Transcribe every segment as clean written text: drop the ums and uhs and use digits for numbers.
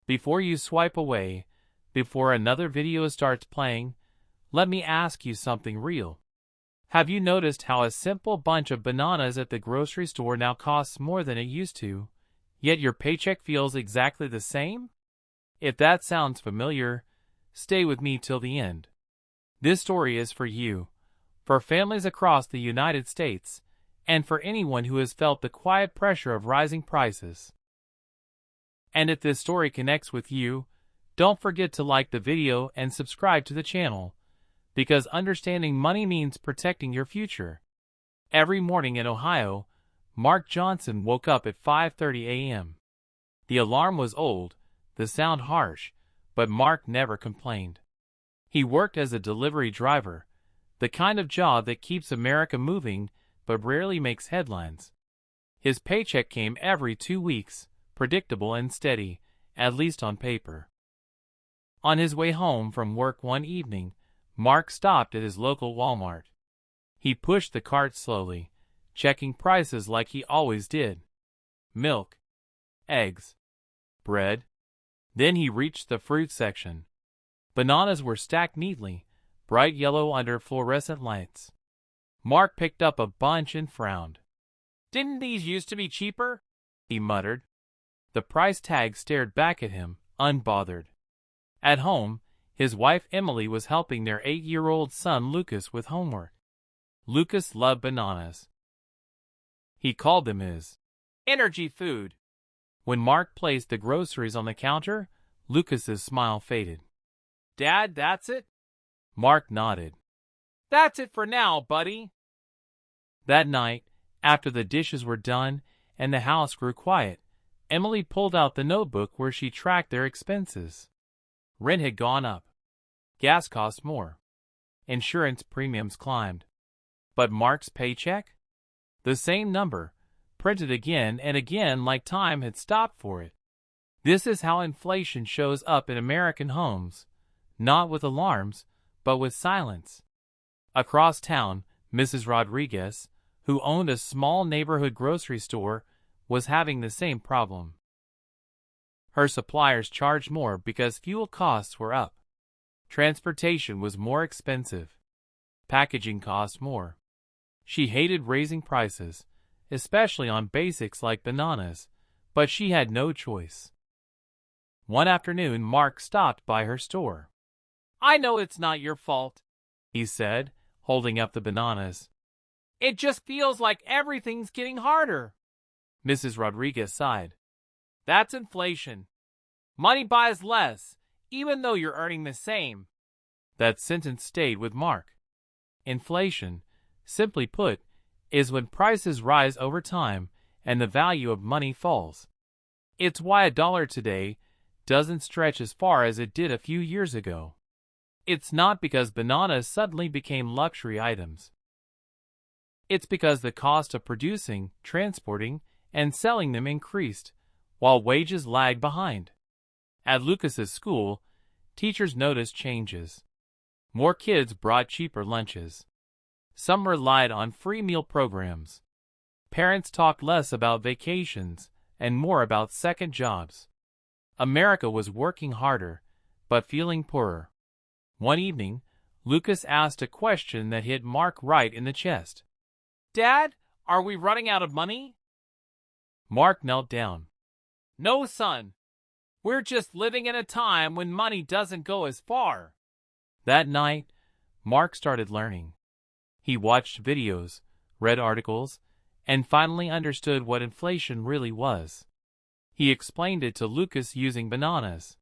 Before you swipe away, before another video starts playing, let me ask you something real. Have you noticed how a simple bunch of bananas at the grocery store now costs more than it used to, yet your paycheck feels exactly the same? If that sounds familiar, stay with me till the end. This story is for you, for families across the United States, and for anyone who has felt the quiet pressure of rising prices. And if this story connects with you, don't forget to like the video and subscribe to the channel, because understanding money means protecting your future. Every morning in Ohio, Mark Johnson woke up at 5:30 a.m. The alarm was old, the sound harsh, but Mark never complained. He worked as a delivery driver, the kind of job that keeps America moving but rarely makes headlines. His paycheck came every 2 weeks, predictable and steady, at least on paper. On his way home from work one evening, Mark stopped at his local Walmart. He pushed the cart slowly, checking prices like he always did. Milk, eggs, bread. Then he reached the fruit section. Bananas were stacked neatly, bright yellow under fluorescent lights. Mark picked up a bunch and frowned. "Didn't these used to be cheaper?" he muttered. The price tag stared back at him, unbothered. At home, his wife Emily was helping their 8-year-old son Lucas with homework. Lucas loved bananas. He called them his energy food. When Mark placed the groceries on the counter, Lucas's smile faded. "Dad, that's it?" Mark nodded. "That's it for now, buddy." That night, after the dishes were done and the house grew quiet, Emily pulled out the notebook where she tracked their expenses. Rent had gone up. Gas cost more. Insurance premiums climbed. But Mark's paycheck? The same number, printed again and again like time had stopped for it. This is how inflation shows up in American homes, not with alarms, but with silence. Across town, Mrs. Rodriguez, who owned a small neighborhood grocery store, was having the same problem. Her suppliers charged more because fuel costs were up. Transportation was more expensive. Packaging cost more. She hated raising prices, especially on basics like bananas, but she had no choice. One afternoon, Mark stopped by her store. "I know it's not your fault," he said, holding up the bananas. "It just feels like everything's getting harder." Mrs. Rodriguez sighed. "That's inflation. Money buys less, even though you're earning the same." That sentence stayed with Mark. Inflation, simply put, is when prices rise over time and the value of money falls. It's why $1 today doesn't stretch as far as it did a few years ago. It's not because bananas suddenly became luxury items. It's because the cost of producing, transporting, and selling them increased, while wages lagged behind. At Lucas's school, teachers noticed changes. More kids brought cheaper lunches. Some relied on free meal programs. Parents talked less about vacations and more about second jobs. America was working harder, but feeling poorer. One evening, Lucas asked a question that hit Mark right in the chest. "Dad, are we running out of money?" Mark knelt down. "No, son. We're just living in a time when money doesn't go as far." That night, Mark started learning. He watched videos, read articles, and finally understood what inflation really was. He explained it to Lucas using bananas.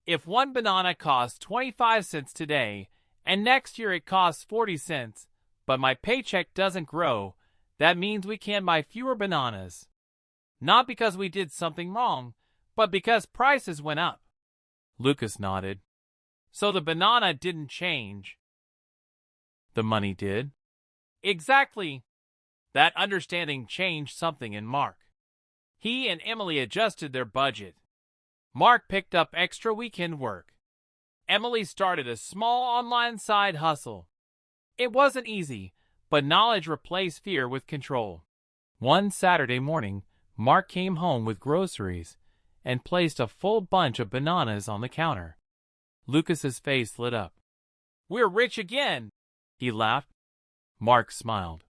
"If one banana costs 25 cents today, and next year it costs 40 cents, but my paycheck doesn't grow, that means we can buy fewer bananas. Not because we did something wrong, but because prices went up." Lucas nodded. "So the banana didn't change. The money did." "Exactly." That understanding changed something in Mark. He and Emily adjusted their budget. Mark picked up extra weekend work. Emily started a small online side hustle. It wasn't easy, but knowledge replaced fear with control. One Saturday morning, Mark came home with groceries, and placed a full bunch of bananas on the counter. Lucas's face lit up. "We're rich again!" he laughed. Mark smiled.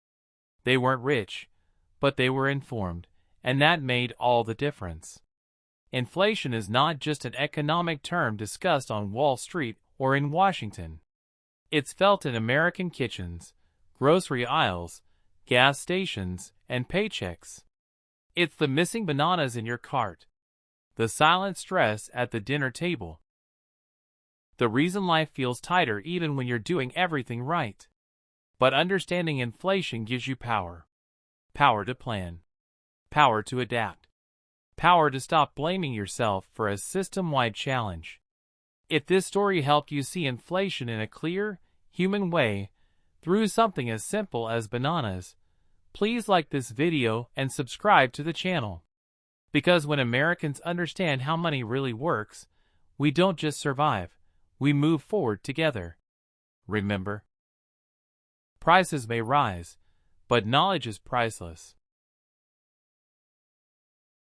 They weren't rich, but they were informed, and that made all the difference. Inflation is not just an economic term discussed on Wall Street or in Washington. It's felt in American kitchens, grocery aisles, gas stations, and paychecks. It's the missing bananas in your cart, the silent stress at the dinner table, the reason life feels tighter even when you're doing everything right. But understanding inflation gives you power. Power to plan. Power to adapt. Power to stop blaming yourself for a system-wide challenge. If this story helped you see inflation in a clear, human way, through something as simple as bananas, please like this video and subscribe to the channel. Because when Americans understand how money really works, we don't just survive, we move forward together. Remember, prices may rise, but knowledge is priceless.